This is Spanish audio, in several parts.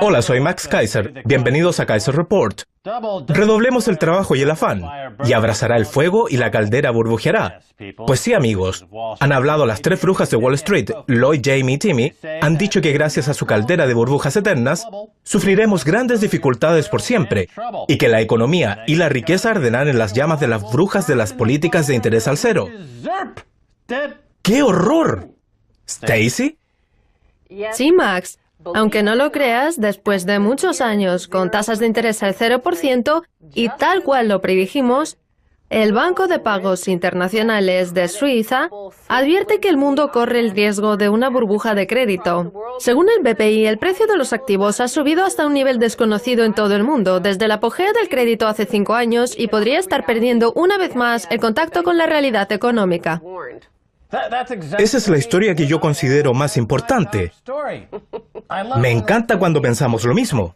Hola, soy Max Kaiser. Bienvenidos a Kaiser Report. Redoblemos el trabajo y el afán, y abrazará el fuego y la caldera burbujeará. Pues sí, amigos, han hablado las tres brujas de Wall Street, Lloyd, Jamie y Timmy, han dicho que gracias a su caldera de burbujas eternas, sufriremos grandes dificultades por siempre, y que la economía y la riqueza arderán en las llamas de las brujas de las políticas de interés al cero. ¡Qué horror! ¿Stacy? Sí, Max. Aunque no lo creas, después de muchos años con tasas de interés al 0% y tal cual lo predijimos, el Banco de Pagos Internacionales de Suiza advierte que el mundo corre el riesgo de una burbuja de crédito. Según el BPI, el precio de los activos ha subido hasta un nivel desconocido en todo el mundo desde el apogeo del crédito hace 5 años y podría estar perdiendo una vez más el contacto con la realidad económica. Esa es la historia que yo considero más importante. Me encanta cuando pensamos lo mismo.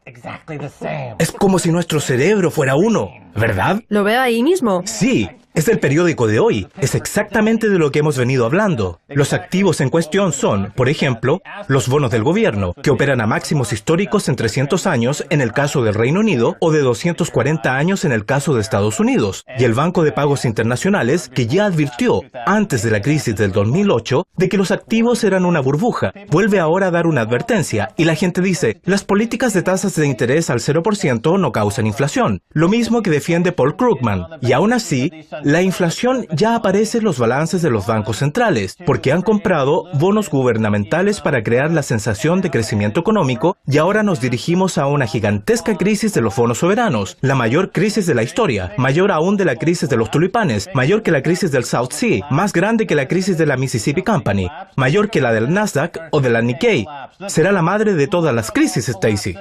Es como si nuestro cerebro fuera uno, ¿verdad? ¿Lo veo ahí mismo? Sí, es del periódico de hoy. Es exactamente de lo que hemos venido hablando. Los activos en cuestión son, por ejemplo, los bonos del gobierno, que operan a máximos históricos en 300 años en el caso del Reino Unido o de 240 años en el caso de Estados Unidos. Y el Banco de Pagos Internacionales, que ya advirtió, antes de la crisis del 2008, de que los activos eran una burbuja, vuelve ahora a dar una advertencia. Y la gente dice, las políticas de tasas de interés al 0% no causan inflación. Lo mismo que defiende Paul Krugman. Y aún así, la inflación ya aparece en los balances de los bancos centrales, porque han comprado bonos gubernamentales para crear la sensación de crecimiento económico y ahora nos dirigimos a una gigantesca crisis de los bonos soberanos, la mayor crisis de la historia, mayor aún de la crisis de los tulipanes, mayor que la crisis del South Sea, más grande que la crisis de la Mississippi Company, mayor que la del Nasdaq o de la Nikkei. Será la madre de todas las crisis, Stacy.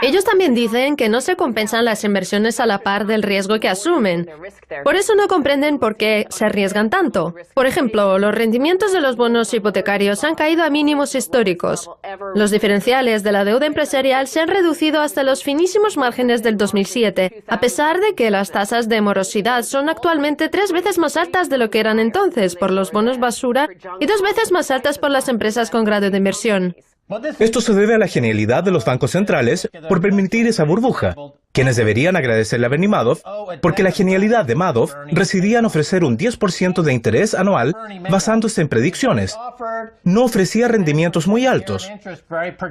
Ellos también dicen que no se compensan las inversiones a la par del riesgo que asumen. Por eso no comprenden por qué se arriesgan tanto. Por ejemplo, los rendimientos de los bonos hipotecarios han caído a mínimos históricos. Los diferenciales de la deuda empresarial se han reducido hasta los finísimos márgenes del 2007, a pesar de que las tasas de morosidad son actualmente 3 veces más altas de lo que eran entonces por los bonos basura y 2 veces más altas por las empresas con grado de inversión. Esto se debe a la genialidad de los bancos centrales por permitir esa burbuja, quienes deberían agradecerle a Bernie Madoff, porque la genialidad de Madoff residía en ofrecer un 10% de interés anual basándose en predicciones. No ofrecía rendimientos muy altos.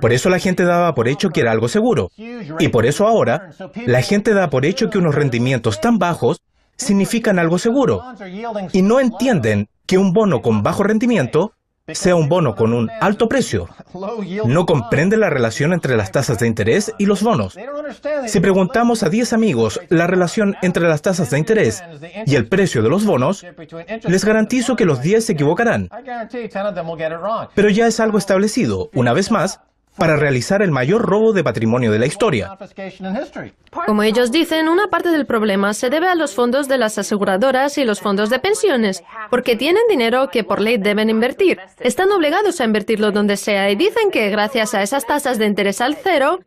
Por eso la gente daba por hecho que era algo seguro. Y por eso ahora, la gente da por hecho que unos rendimientos tan bajos significan algo seguro. Y no entienden que un bono con bajo rendimiento sea un bono con un alto precio. No comprende la relación entre las tasas de interés y los bonos. Si preguntamos a 10 amigos la relación entre las tasas de interés y el precio de los bonos, les garantizo que los 10 se equivocarán. Pero ya es algo establecido, una vez más, para realizar el mayor robo de patrimonio de la historia. Como ellos dicen, una parte del problema se debe a los fondos de las aseguradoras y los fondos de pensiones, porque tienen dinero que por ley deben invertir. Están obligados a invertirlo donde sea y dicen que gracias a esas tasas de interés al cero,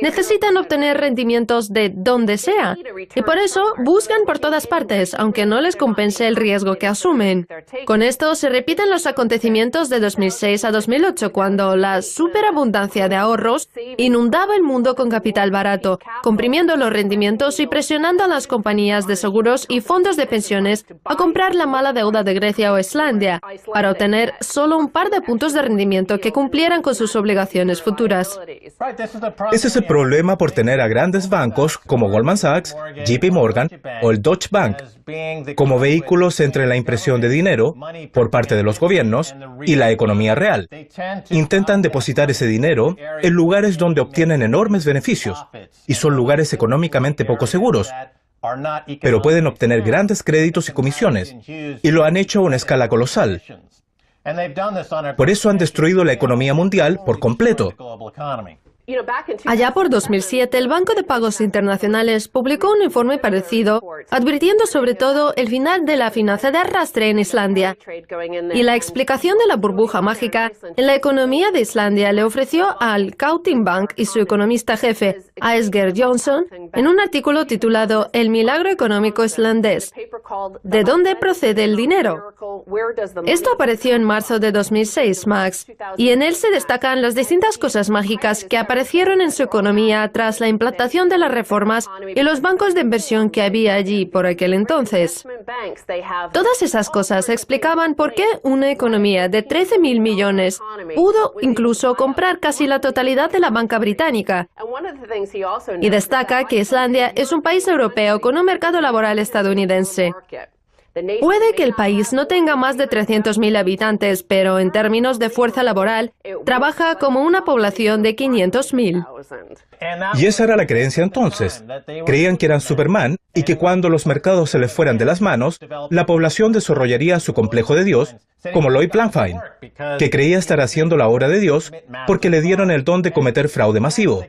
necesitan obtener rendimientos de donde sea. Y por eso buscan por todas partes, aunque no les compense el riesgo que asumen. Con esto se repiten los acontecimientos de 2006 a 2008, cuando la superabundancia de ahorros inundaba el mundo con capital barato, comprimiendo los rendimientos y presionando a las compañías de seguros y fondos de pensiones a comprar la mala deuda de Grecia o Islandia, para obtener solo un par de puntos de rendimiento que cumplieran con sus obligaciones futuras. Ese es el problema por tener a grandes bancos como Goldman Sachs, JP Morgan o el Deutsche Bank como vehículos entre la impresión de dinero por parte de los gobiernos y la economía real. Intentan depositar ese dinero en lugares donde obtienen enormes beneficios y son lugares económicamente poco seguros, pero pueden obtener grandes créditos y comisiones, y lo han hecho a una escala colosal. Por eso han destruido la economía mundial por completo. Allá por 2007, el Banco de Pagos Internacionales publicó un informe parecido, advirtiendo sobre todo el final de la finanza de arrastre en Islandia. Y la explicación de la burbuja mágica en la economía de Islandia le ofreció al Kaupthing Bank y su economista jefe, Ásgeir Jónsson, en un artículo titulado El milagro económico islandés. ¿De dónde procede el dinero? Esto apareció en marzo de 2006, Max, y en él se destacan las distintas cosas mágicas que aparecieron en su economía tras la implantación de las reformas y los bancos de inversión que había allí por aquel entonces. Todas esas cosas explicaban por qué una economía de 13.000 millones pudo incluso comprar casi la totalidad de la banca británica. Y destaca que Islandia es un país europeo con un mercado laboral estadounidense. Puede que el país no tenga más de 300.000 habitantes, pero en términos de fuerza laboral, trabaja como una población de 500.000. Y esa era la creencia entonces. Creían que eran Superman y que cuando los mercados se les fueran de las manos, la población desarrollaría su complejo de Dios, como Lloyd Blankfein, que creía estar haciendo la obra de Dios porque le dieron el don de cometer fraude masivo.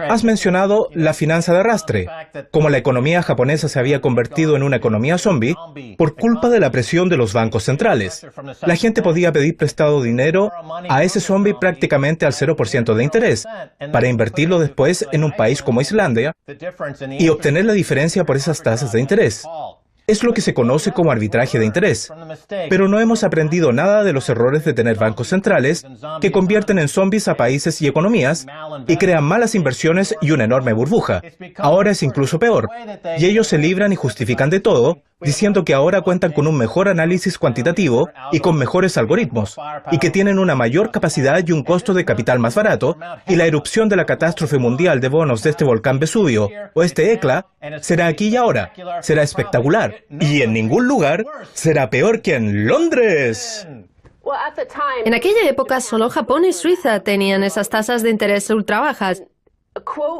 Has mencionado la finanza de arrastre, como la economía japonesa se había convertido en una economía zombie por culpa de la presión de los bancos centrales. La gente podía pedir prestado dinero a ese zombie prácticamente al 0% de interés, para invertirlo después en un país como Islandia y obtener la diferencia por esas tasas de interés. Es lo que se conoce como arbitraje de interés. Pero no hemos aprendido nada de los errores de tener bancos centrales que convierten en zombies a países y economías y crean malas inversiones y una enorme burbuja. Ahora es incluso peor. Y ellos se libran y justifican de todo, diciendo que ahora cuentan con un mejor análisis cuantitativo y con mejores algoritmos, y que tienen una mayor capacidad y un costo de capital más barato, y la erupción de la catástrofe mundial de bonos de este volcán Vesubio o este ECLA será aquí y ahora. Será espectacular. Y en ningún lugar será peor que en Londres. En aquella época solo Japón y Suiza tenían esas tasas de interés ultra bajas.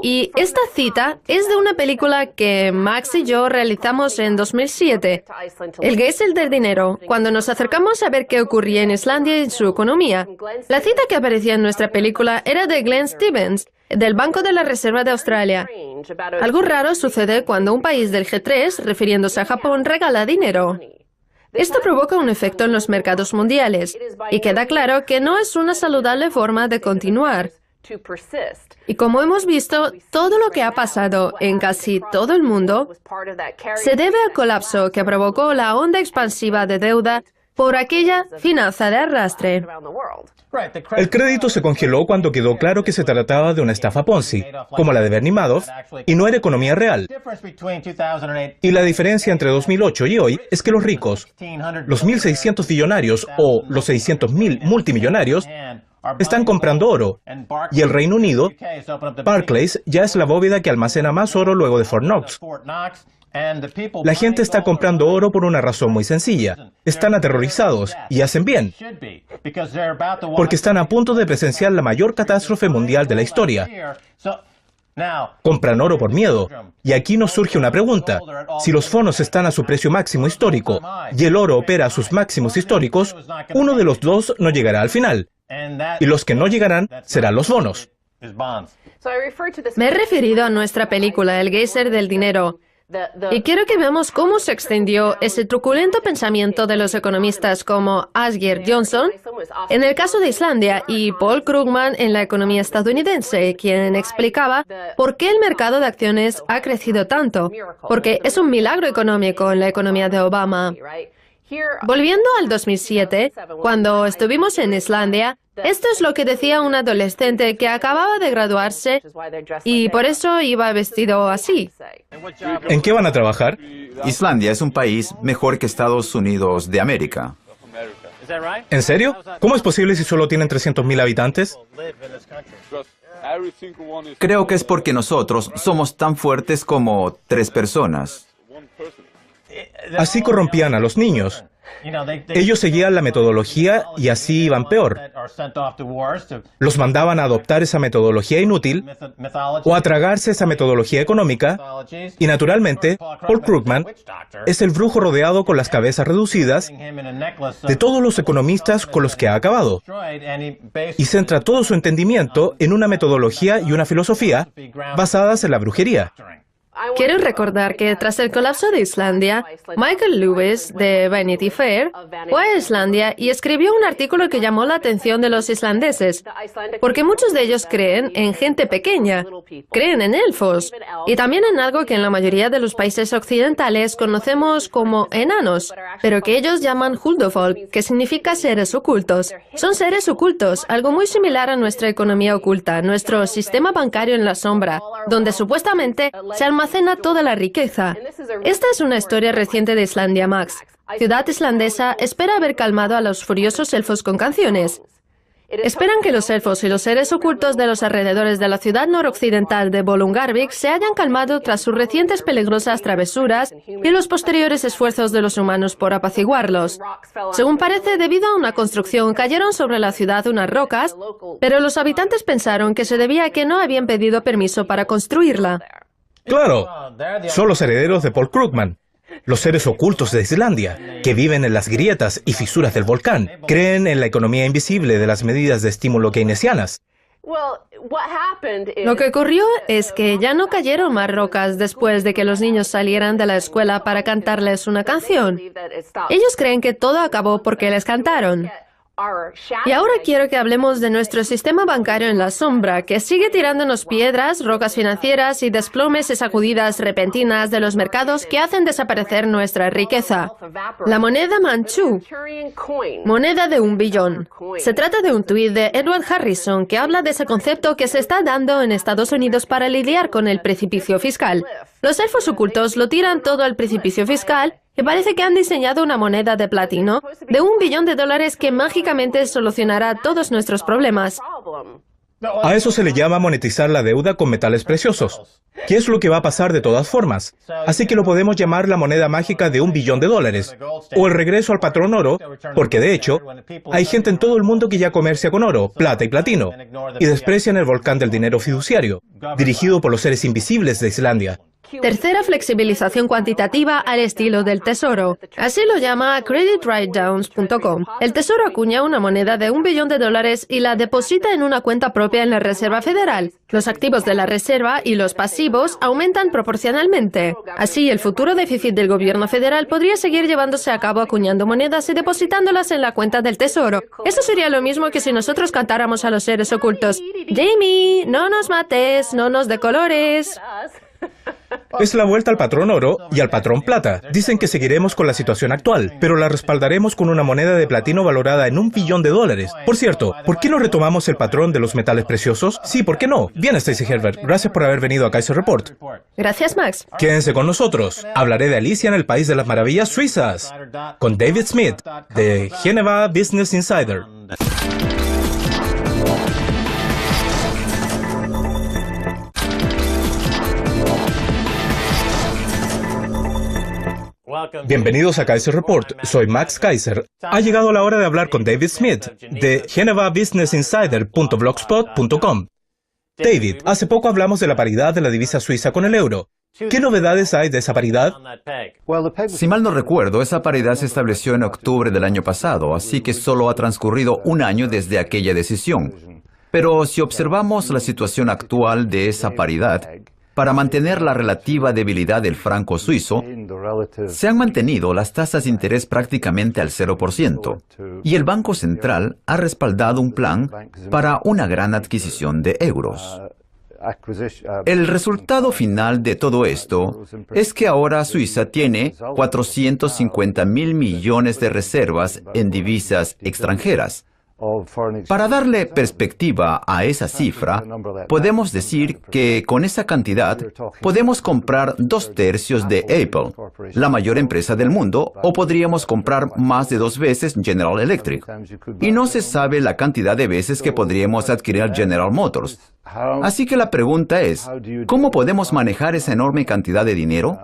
Y esta cita es de una película que Max y yo realizamos en 2007, El Geyser del dinero, cuando nos acercamos a ver qué ocurría en Islandia y en su economía. La cita que aparecía en nuestra película era de Glenn Stevens, del Banco de la Reserva de Australia. Algo raro sucede cuando un país del G3, refiriéndose a Japón, regala dinero. Esto provoca un efecto en los mercados mundiales, y queda claro que no es una saludable forma de continuar. Y como hemos visto, todo lo que ha pasado en casi todo el mundo se debe al colapso que provocó la onda expansiva de deuda por aquella finanza de arrastre. El crédito se congeló cuando quedó claro que se trataba de una estafa Ponzi, como la de Bernie Madoff, y no era economía real. Y la diferencia entre 2008 y hoy es que los ricos, los 1.600 billonarios o los 600.000 multimillonarios, están comprando oro, y el Reino Unido, Barclays, ya es la bóveda que almacena más oro luego de Fort Knox. La gente está comprando oro por una razón muy sencilla. Están aterrorizados, y hacen bien, porque están a punto de presenciar la mayor catástrofe mundial de la historia. Compran oro por miedo. Y aquí nos surge una pregunta. Si los bonos están a su precio máximo histórico y el oro opera a sus máximos históricos, uno de los dos no llegará al final. Y los que no llegarán serán los bonos. Me he referido a nuestra película, El Geyser del dinero. Y quiero que veamos cómo se extendió ese truculento pensamiento de los economistas como Ásgeir Jónsson en el caso de Islandia y Paul Krugman en la economía estadounidense, quien explicaba por qué el mercado de acciones ha crecido tanto, porque es un milagro económico en la economía de Obama. Volviendo al 2007, cuando estuvimos en Islandia, esto es lo que decía un adolescente que acababa de graduarse y por eso iba vestido así. ¿En qué van a trabajar? Islandia es un país mejor que Estados Unidos de América. ¿En serio? ¿Cómo es posible si solo tienen 300.000 habitantes? Creo que es porque nosotros somos tan fuertes como 3 personas. Así corrompían a los niños. Ellos seguían la metodología y así iban peor. Los mandaban a adoptar esa metodología inútil o a tragarse esa metodología económica y, naturalmente, Paul Krugman es el brujo rodeado con las cabezas reducidas de todos los economistas con los que ha acabado y centra todo su entendimiento en una metodología y una filosofía basadas en la brujería. Quiero recordar que tras el colapso de Islandia, Michael Lewis, de Vanity Fair, fue a Islandia y escribió un artículo que llamó la atención de los islandeses, porque muchos de ellos creen en gente pequeña, creen en elfos, y también en algo que en la mayoría de los países occidentales conocemos como enanos, pero que ellos llaman Huldufolk, que significa seres ocultos. Son seres ocultos, algo muy similar a nuestra economía oculta, nuestro sistema bancario en la sombra, donde supuestamente se almacena toda la riqueza. Esta es una historia reciente de Islandia, Max. Ciudad islandesa espera haber calmado a los furiosos elfos con canciones. Esperan que los elfos y los seres ocultos de los alrededores de la ciudad noroccidental de Bolungarvík se hayan calmado tras sus recientes peligrosas travesuras y los posteriores esfuerzos de los humanos por apaciguarlos. Según parece, debido a una construcción, cayeron sobre la ciudad unas rocas, pero los habitantes pensaron que se debía a que no habían pedido permiso para construirla. Claro, son los herederos de Paul Krugman, los seres ocultos de Islandia, que viven en las grietas y fisuras del volcán, creen en la economía invisible de las medidas de estímulo keynesianas. Lo que ocurrió es que ya no cayeron más rocas después de que los niños salieran de la escuela para cantarles una canción. Ellos creen que todo acabó porque les cantaron. Y ahora quiero que hablemos de nuestro sistema bancario en la sombra, que sigue tirándonos piedras, rocas financieras y desplomes y sacudidas repentinas de los mercados que hacen desaparecer nuestra riqueza. La moneda Manchú, moneda de 1 billón. Se trata de un tuit de Edward Harrison que habla de ese concepto que se está dando en Estados Unidos para lidiar con el precipicio fiscal. Los elfos ocultos lo tiran todo al precipicio fiscal y parece que han diseñado una moneda de platino de $1 billón que mágicamente solucionará todos nuestros problemas. A eso se le llama monetizar la deuda con metales preciosos, que es lo que va a pasar de todas formas. Así que lo podemos llamar la moneda mágica de $1 billón, o el regreso al patrón oro, porque de hecho, hay gente en todo el mundo que ya comercia con oro, plata y platino, y desprecian el volcán del dinero fiduciario, dirigido por los seres invisibles de Islandia. Tercera flexibilización cuantitativa al estilo del Tesoro. Así lo llama creditwritedowns.com. El Tesoro acuña una moneda de $1 billón y la deposita en una cuenta propia en la Reserva Federal. Los activos de la Reserva y los pasivos aumentan proporcionalmente. Así, el futuro déficit del gobierno federal podría seguir llevándose a cabo acuñando monedas y depositándolas en la cuenta del Tesoro. Eso sería lo mismo que si nosotros cantáramos a los seres ocultos: Jamie, no nos mates, no nos decolores. Es la vuelta al patrón oro y al patrón plata. Dicen que seguiremos con la situación actual, pero la respaldaremos con una moneda de platino valorada en $1 billón. Por cierto, ¿por qué no retomamos el patrón de los metales preciosos? Sí, ¿por qué no? Bien, Stacey Herbert, gracias por haber venido a Kaiser Report. Gracias, Max. Quédense con nosotros. Hablaré de Alicia en el País de las Maravillas Suizas, con David Smith, de Geneva Business Insider. Bienvenidos a Kaiser Report, soy Max Kaiser. Ha llegado la hora de hablar con David Smith, de genevabusinessinsider.blogspot.com. David, hace poco hablamos de la paridad de la divisa suiza con el euro. ¿Qué novedades hay de esa paridad? Si mal no recuerdo, esa paridad se estableció en octubre del año pasado, así que solo ha transcurrido un año desde aquella decisión. Pero si observamos la situación actual de esa paridad, para mantener la relativa debilidad del franco suizo, se han mantenido las tasas de interés prácticamente al 0%, y el Banco Central ha respaldado un plan para una gran adquisición de euros. El resultado final de todo esto es que ahora Suiza tiene 450.000 millones de reservas en divisas extranjeras. Para darle perspectiva a esa cifra, podemos decir que con esa cantidad podemos comprar 2/3 de Apple, la mayor empresa del mundo, o podríamos comprar más de 2 veces General Electric. Y no se sabe la cantidad de veces que podríamos adquirir General Motors. Así que la pregunta es, ¿cómo podemos manejar esa enorme cantidad de dinero?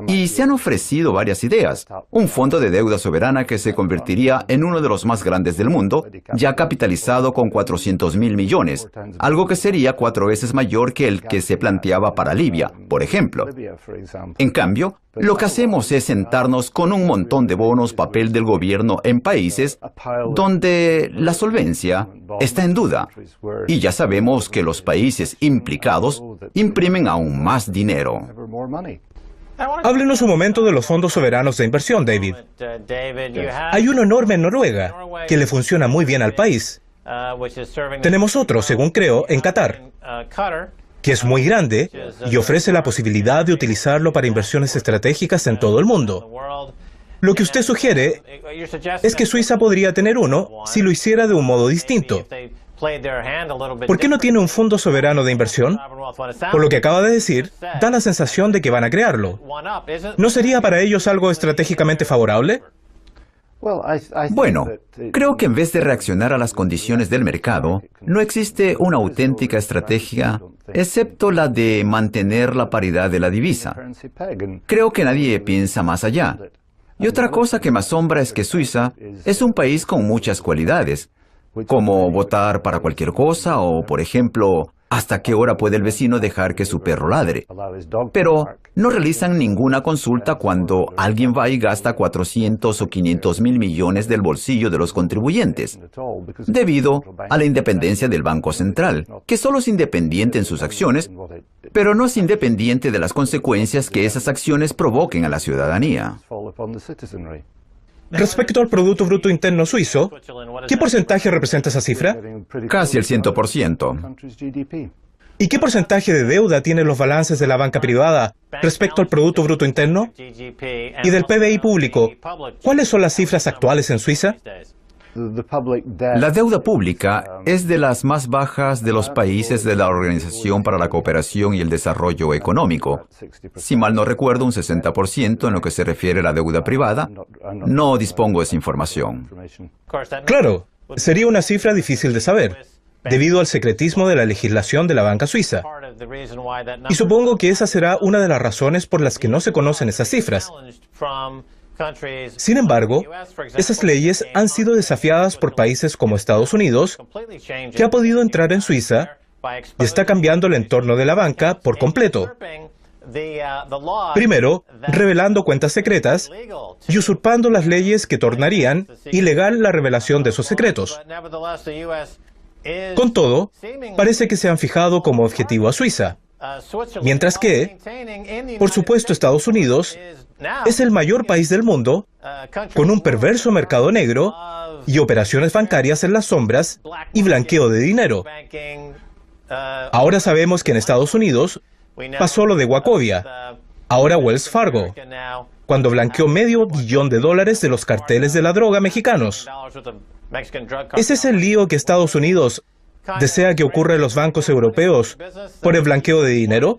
Y se han ofrecido varias ideas. Un fondo de deuda soberana que se convertiría en uno de los más grandes del mundo, ya capitalizado con 400.000 millones, algo que sería 4 veces mayor que el que se planteaba para Libia, por ejemplo. En cambio, lo que hacemos es sentarnos con un montón de bonos papel del gobierno en países donde la solvencia está en duda. Y ya sabemos que los países implicados imprimen aún más dinero. Háblenos un momento de los fondos soberanos de inversión, David. Hay uno enorme en Noruega, que le funciona muy bien al país. Tenemos otro, según creo, en Qatar, que es muy grande y ofrece la posibilidad de utilizarlo para inversiones estratégicas en todo el mundo. Lo que usted sugiere es que Suiza podría tener uno si lo hiciera de un modo distinto. ¿Por qué no tiene un fondo soberano de inversión? Por lo que acaba de decir, da la sensación de que van a crearlo. ¿No sería para ellos algo estratégicamente favorable? Bueno, creo que en vez de reaccionar a las condiciones del mercado, no existe una auténtica estrategia, excepto la de mantener la paridad de la divisa. Creo que nadie piensa más allá. Y otra cosa que me asombra es que Suiza es un país con muchas cualidades, como votar para cualquier cosa o, por ejemplo, hasta qué hora puede el vecino dejar que su perro ladre. Pero no realizan ninguna consulta cuando alguien va y gasta 400 o 500 mil millones del bolsillo de los contribuyentes, debido a la independencia del Banco Central, que solo es independiente en sus acciones, pero no es independiente de las consecuencias que esas acciones provoquen a la ciudadanía. Respecto al Producto Bruto Interno suizo, ¿qué porcentaje representa esa cifra? Casi el 100%. ¿Y qué porcentaje de deuda tienen los balances de la banca privada respecto al Producto Bruto Interno? Y del PBI público, ¿cuáles son las cifras actuales en Suiza? La deuda pública es de las más bajas de los países de la Organización para la Cooperación y el Desarrollo Económico. Si mal no recuerdo, un 60% en lo que se refiere a la deuda privada. No dispongo de esa información. Claro, sería una cifra difícil de saber, debido al secretismo de la legislación de la banca suiza. Y supongo que esa será una de las razones por las que no se conocen esas cifras. Sin embargo, esas leyes han sido desafiadas por países como Estados Unidos, que ha podido entrar en Suiza y está cambiando el entorno de la banca por completo. Primero, revelando cuentas secretas y usurpando las leyes que tornarían ilegal la revelación de esos secretos. Con todo, parece que se han fijado como objetivo a Suiza, mientras que, por supuesto, Estados Unidos es el mayor país del mundo, con un perverso mercado negro y operaciones bancarias en las sombras y blanqueo de dinero. Ahora sabemos que en Estados Unidos pasó lo de Wachovia, ahora Wells Fargo, cuando blanqueó $500 millones de los carteles de la droga mexicanos. ¿Ese es el lío que Estados Unidos desea que ocurra en los bancos europeos por el blanqueo de dinero?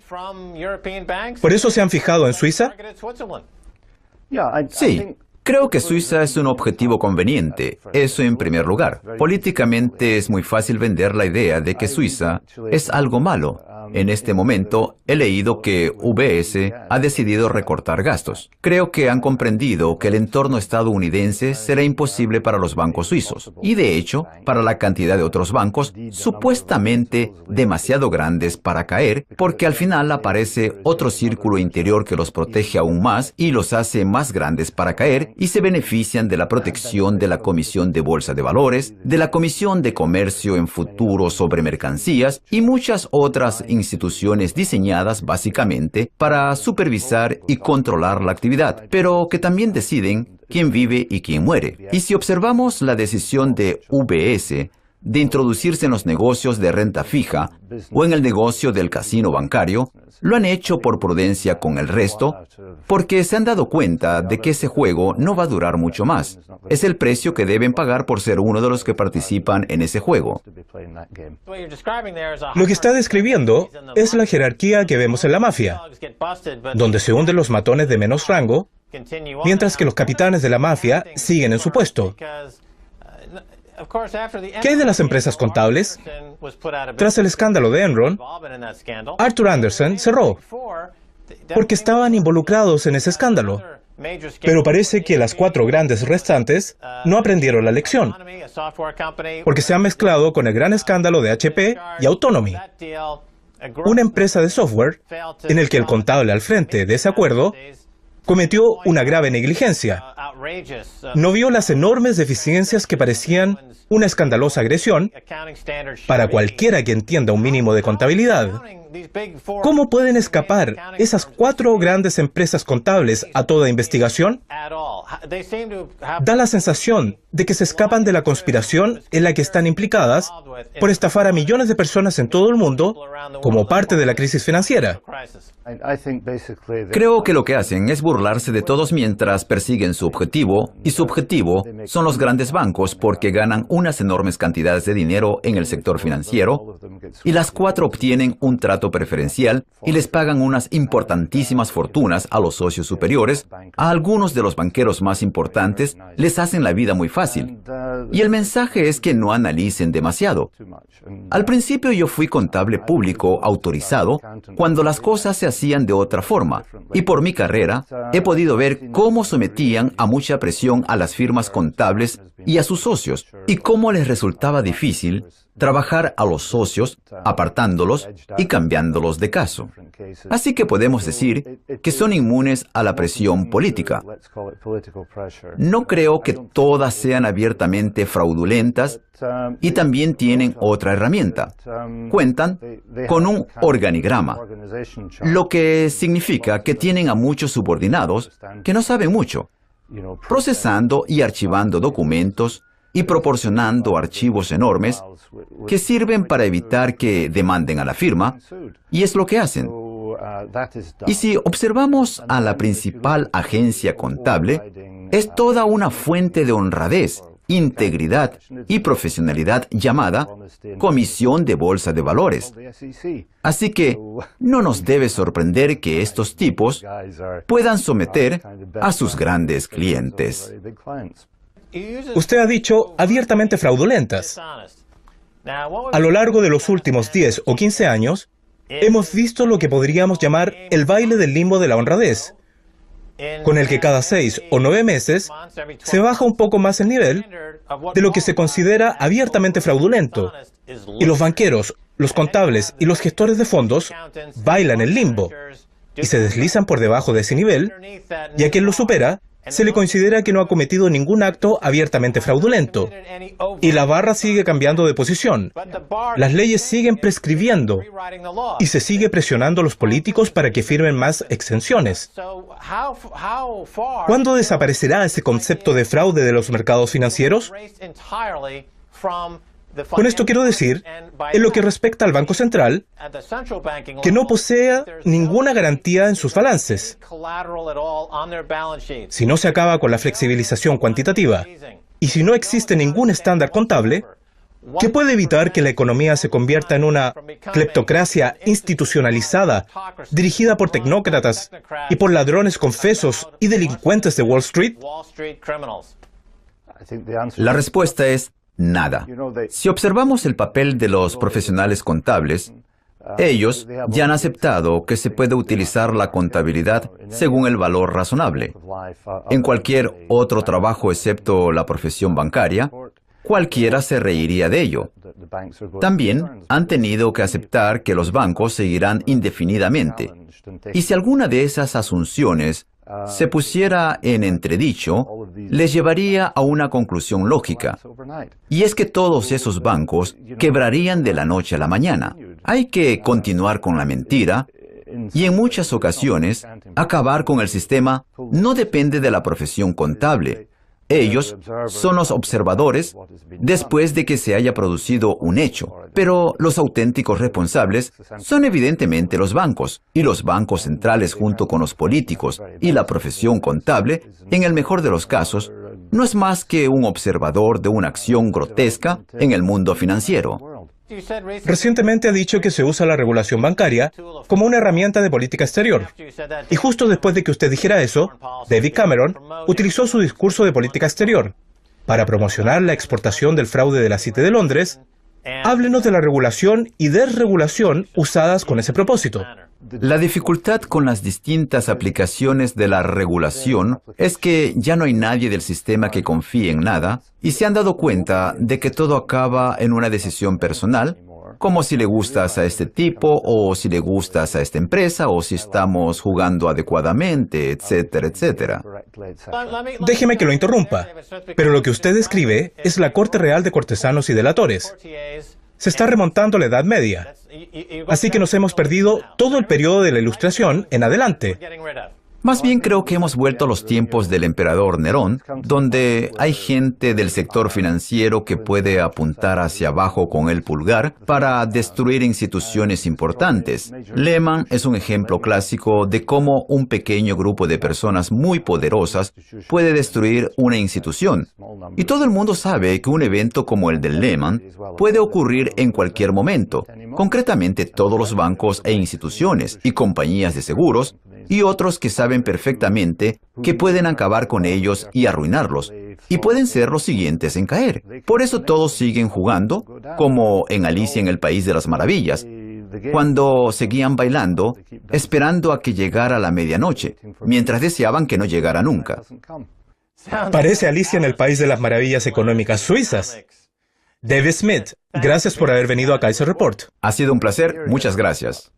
¿Por eso se han fijado en Suiza? Sí. Creo que Suiza es un objetivo conveniente, eso en primer lugar. Políticamente es muy fácil vender la idea de que Suiza es algo malo. En este momento he leído que UBS ha decidido recortar gastos. Creo que han comprendido que el entorno estadounidense será imposible para los bancos suizos y, de hecho, para la cantidad de otros bancos supuestamente demasiado grandes para caer, porque al final aparece otro círculo interior que los protege aún más y los hace más grandes para caer y se benefician de la protección de la Comisión de Bolsa de Valores, de la Comisión de Comercio en Futuro sobre Mercancías y muchas otras instituciones diseñadas básicamente para supervisar y controlar la actividad, pero que también deciden quién vive y quién muere. Y si observamos la decisión de UBS de introducirse en los negocios de renta fija o en el negocio del casino bancario, lo han hecho por prudencia con el resto, porque se han dado cuenta de que ese juego no va a durar mucho más. Es el precio que deben pagar por ser uno de los que participan en ese juego. Lo que está describiendo es la jerarquía que vemos en la mafia, donde se hunden los matones de menos rango, mientras que los capitanes de la mafia siguen en su puesto. ¿Qué hay de las empresas contables? Tras el escándalo de Enron, Arthur Andersen cerró. porque estaban involucrados en ese escándalo. Pero parece que las 4 grandes restantes no aprendieron la lección, porque se han mezclado con el gran escándalo de HP y Autonomy, una empresa de software en el que el contable al frente de ese acuerdo cometió una grave negligencia. No vio las enormes deficiencias que parecían una escandalosa agresión para cualquiera que entienda un mínimo de contabilidad. ¿Cómo pueden escapar esas 4 grandes empresas contables a toda investigación? Da la sensación de que se escapan de la conspiración en la que están implicadas por estafar a millones de personas en todo el mundo como parte de la crisis financiera. Creo que lo que hacen es burlarse de todos mientras persiguen su objetivo, y su objetivo son los grandes bancos porque ganan unas enormes cantidades de dinero en el sector financiero, y las 4 obtienen un trato preferencial y les pagan unas importantísimas fortunas a los socios superiores. A algunos de los banqueros más importantes les hacen la vida muy fácil. Y el mensaje es que no analicen demasiado. Al principio yo fui contable público autorizado cuando las cosas se hacían de otra forma, y por mi carrera he podido ver cómo sometían a mucha presión a las firmas contables y a sus socios, y cómo les resultaba difícil trabajar a los socios, apartándolos y cambiándolos de caso. Así que podemos decir que son inmunes a la presión política. No creo que todas sean abiertamente fraudulentas, y también tienen otra herramienta. Cuentan con un organigrama, lo que significa que tienen a muchos subordinados que no saben mucho, procesando y archivando documentos y proporcionando archivos enormes que sirven para evitar que demanden a la firma, y es lo que hacen. Y si observamos a la principal agencia contable, es toda una fuente de honradez, integridad y profesionalidad llamada Comisión de Bolsa de Valores. Así que no nos debe sorprender que estos tipos puedan someter a sus grandes clientes. Usted ha dicho abiertamente fraudulentas. A lo largo de los últimos 10 o 15 años, hemos visto lo que podríamos llamar el baile del limbo de la honradez, con el que cada 6 o 9 meses se baja un poco más el nivel de lo que se considera abiertamente fraudulento, y los banqueros, los contables y los gestores de fondos bailan el limbo y se deslizan por debajo de ese nivel, y a quien lo supera se le considera que no ha cometido ningún acto abiertamente fraudulento, y la barra sigue cambiando de posición. Las leyes siguen prescribiendo y se sigue presionando a los políticos para que firmen más exenciones. ¿Cuándo desaparecerá ese concepto de fraude de los mercados financieros? Con esto quiero decir, en lo que respecta al Banco Central, que no posea ninguna garantía en sus balances. Si no se acaba con la flexibilización cuantitativa y si no existe ningún estándar contable, ¿qué puede evitar que la economía se convierta en una cleptocracia institucionalizada, dirigida por tecnócratas y por ladrones confesos y delincuentes de Wall Street? La respuesta es nada. Si observamos el papel de los profesionales contables, ellos ya han aceptado que se puede utilizar la contabilidad según el valor razonable. En cualquier otro trabajo excepto la profesión bancaria, cualquiera se reiría de ello. También han tenido que aceptar que los bancos seguirán indefinidamente. Y si alguna de esas asunciones se pusiera en entredicho, les llevaría a una conclusión lógica. Y es que todos esos bancos quebrarían de la noche a la mañana. Hay que continuar con la mentira, y en muchas ocasiones, acabar con el sistema no depende de la profesión contable. Ellos son los observadores después de que se haya producido un hecho, pero los auténticos responsables son evidentemente los bancos, y los bancos centrales junto con los políticos y la profesión contable, en el mejor de los casos, no es más que un observador de una acción grotesca en el mundo financiero. Recientemente ha dicho que se usa la regulación bancaria como una herramienta de política exterior. Y justo después de que usted dijera eso, David Cameron utilizó su discurso de política exterior para promocionar la exportación del fraude de la City de Londres. Háblenos de la regulación y desregulación usadas con ese propósito. La dificultad con las distintas aplicaciones de la regulación es que ya no hay nadie del sistema que confíe en nada y se han dado cuenta de que todo acaba en una decisión personal, como si le gustas a este tipo o si le gustas a esta empresa o si estamos jugando adecuadamente, etcétera, etcétera. Déjeme que lo interrumpa, pero lo que usted describe es la corte real de cortesanos y delatores. Se está remontando a la Edad Media, así que nos hemos perdido todo el periodo de la Ilustración en adelante. Más bien creo que hemos vuelto a los tiempos del emperador Nerón, donde hay gente del sector financiero que puede apuntar hacia abajo con el pulgar para destruir instituciones importantes. Lehman es un ejemplo clásico de cómo un pequeño grupo de personas muy poderosas puede destruir una institución. Y todo el mundo sabe que un evento como el de Lehman puede ocurrir en cualquier momento. Concretamente, todos los bancos e instituciones y compañías de seguros y otros que saben perfectamente que pueden acabar con ellos y arruinarlos, y pueden ser los siguientes en caer. Por eso todos siguen jugando, como en Alicia en el País de las Maravillas, cuando seguían bailando, esperando a que llegara la medianoche, mientras deseaban que no llegara nunca. Parece Alicia en el País de las Maravillas Económicas Suizas. David Smith, gracias por haber venido a Kaiser Report. Ha sido un placer, muchas gracias.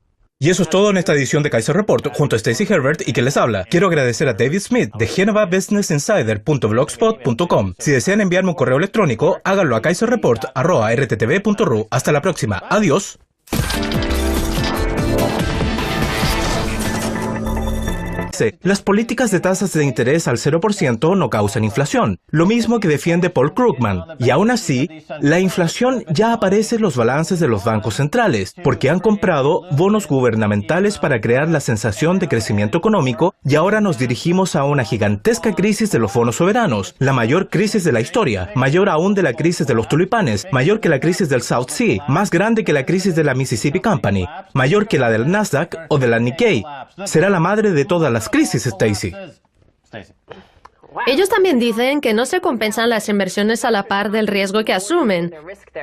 Y eso es todo en esta edición de Kaiser Report, junto a Stacy Herbert y que les habla. Quiero agradecer a David Smith de GenovaBusinessInsider.blogspot.com. Si desean enviarme un correo electrónico, háganlo a kaiserreport@rttv.ru. Hasta la próxima. Adiós. Las políticas de tasas de interés al 0% no causan inflación, lo mismo que defiende Paul Krugman. Y aún así, la inflación ya aparece en los balances de los bancos centrales, porque han comprado bonos gubernamentales para crear la sensación de crecimiento económico y ahora nos dirigimos a una gigantesca crisis de los bonos soberanos, la mayor crisis de la historia, mayor aún de la crisis de los tulipanes, mayor que la crisis del South Sea, más grande que la crisis de la Mississippi Company, mayor que la del Nasdaq o de la Nikkei. Será la madre de todas las crisis, Stacy. Ellos también dicen que no se compensan las inversiones a la par del riesgo que asumen.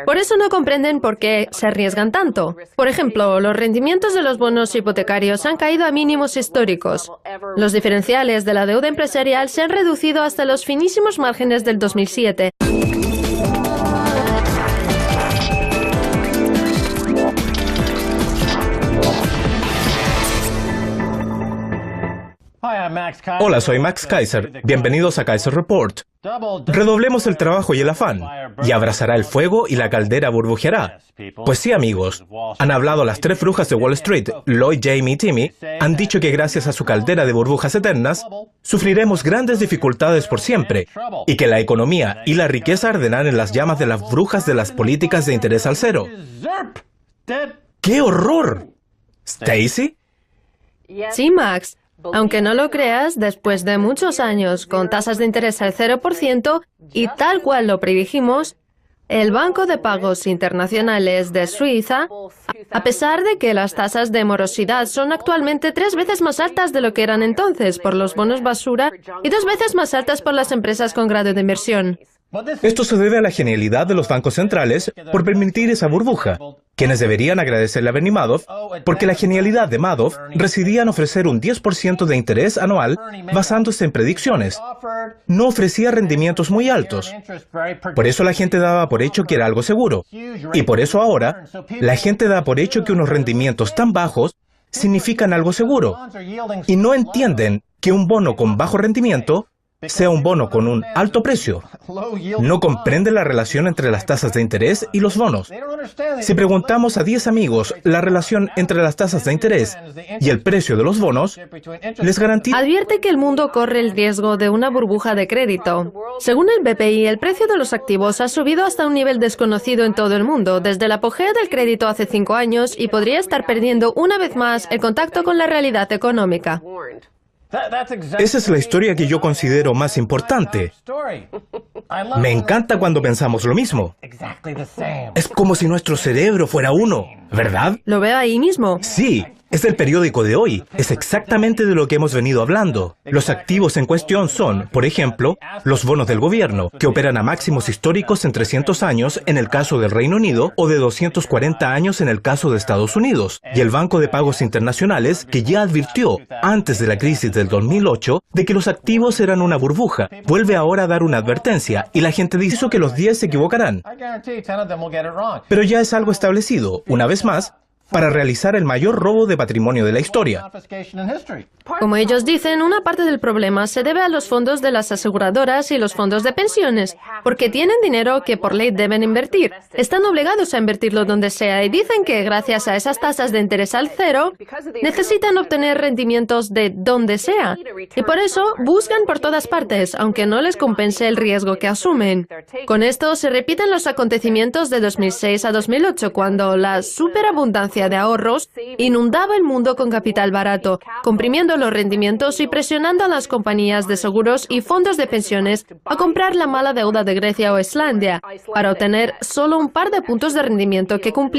Por eso no comprenden por qué se arriesgan tanto. Por ejemplo, los rendimientos de los bonos hipotecarios han caído a mínimos históricos. Los diferenciales de la deuda empresarial se han reducido hasta los finísimos márgenes del 2007. Hola, soy Max Kaiser. Bienvenidos a Kaiser Report. Redoblemos el trabajo y el afán, y abrazará el fuego y la caldera burbujeará. Pues sí, amigos, han hablado las tres brujas de Wall Street, Lloyd, Jamie y Timmy, han dicho que gracias a su caldera de burbujas eternas, sufriremos grandes dificultades por siempre, y que la economía y la riqueza arderán en las llamas de las brujas de las políticas de interés al cero. ¡Qué horror! ¿Stacy? Sí, Max. Aunque no lo creas, después de muchos años con tasas de interés al 0% y tal cual lo predijimos, el Banco de Pagos Internacionales de Suiza, a pesar de que las tasas de morosidad son actualmente 3 veces más altas de lo que eran entonces por los bonos basura y 2 veces más altas por las empresas con grado de inversión. Esto se debe a la genialidad de los bancos centrales por permitir esa burbuja, quienes deberían agradecerle a Bernie Madoff, porque la genialidad de Madoff residía en ofrecer un 10% de interés anual basándose en predicciones. No ofrecía rendimientos muy altos. Por eso la gente daba por hecho que era algo seguro. Y por eso ahora, la gente da por hecho que unos rendimientos tan bajos significan algo seguro. Y no entienden que un bono con bajo rendimiento sea un bono con un alto precio. No comprende la relación entre las tasas de interés y los bonos. Si preguntamos a 10 amigos la relación entre las tasas de interés y el precio de los bonos, les garantizo... Advierte que el mundo corre el riesgo de una burbuja de crédito. Según el BPI, el precio de los activos ha subido hasta un nivel desconocido en todo el mundo, desde el apogeo del crédito hace 5 años, y podría estar perdiendo una vez más el contacto con la realidad económica. Esa es la historia que yo considero más importante. Me encanta cuando pensamos lo mismo. Es como si nuestro cerebro fuera uno, ¿verdad? Lo veo ahí mismo. Sí, Es del periódico de hoy. Es exactamente de lo que hemos venido hablando. Los activos en cuestión son, por ejemplo, los bonos del gobierno, que operan a máximos históricos en 300 años en el caso del Reino Unido o de 240 años en el caso de Estados Unidos, y el Banco de Pagos Internacionales, que ya advirtió, antes de la crisis del 2008, de que los activos eran una burbuja, vuelve ahora a dar una advertencia, y la gente dice que los 10 se equivocarán. Pero ya es algo establecido, una vez más, para realizar el mayor robo de patrimonio de la historia. Como ellos dicen, una parte del problema se debe a los fondos de las aseguradoras y los fondos de pensiones, porque tienen dinero que por ley deben invertir. Están obligados a invertirlo donde sea y dicen que gracias a esas tasas de interés al cero, necesitan obtener rendimientos de donde sea. Y por eso buscan por todas partes, aunque no les compense el riesgo que asumen. Con esto se repiten los acontecimientos de 2006 a 2008, cuando la superabundancia de ahorros inundaba el mundo con capital barato, comprimiendo los rendimientos y presionando a las compañías de seguros y fondos de pensiones a comprar la mala deuda de Grecia o Islandia, para obtener solo un par de puntos de rendimiento que cumplieron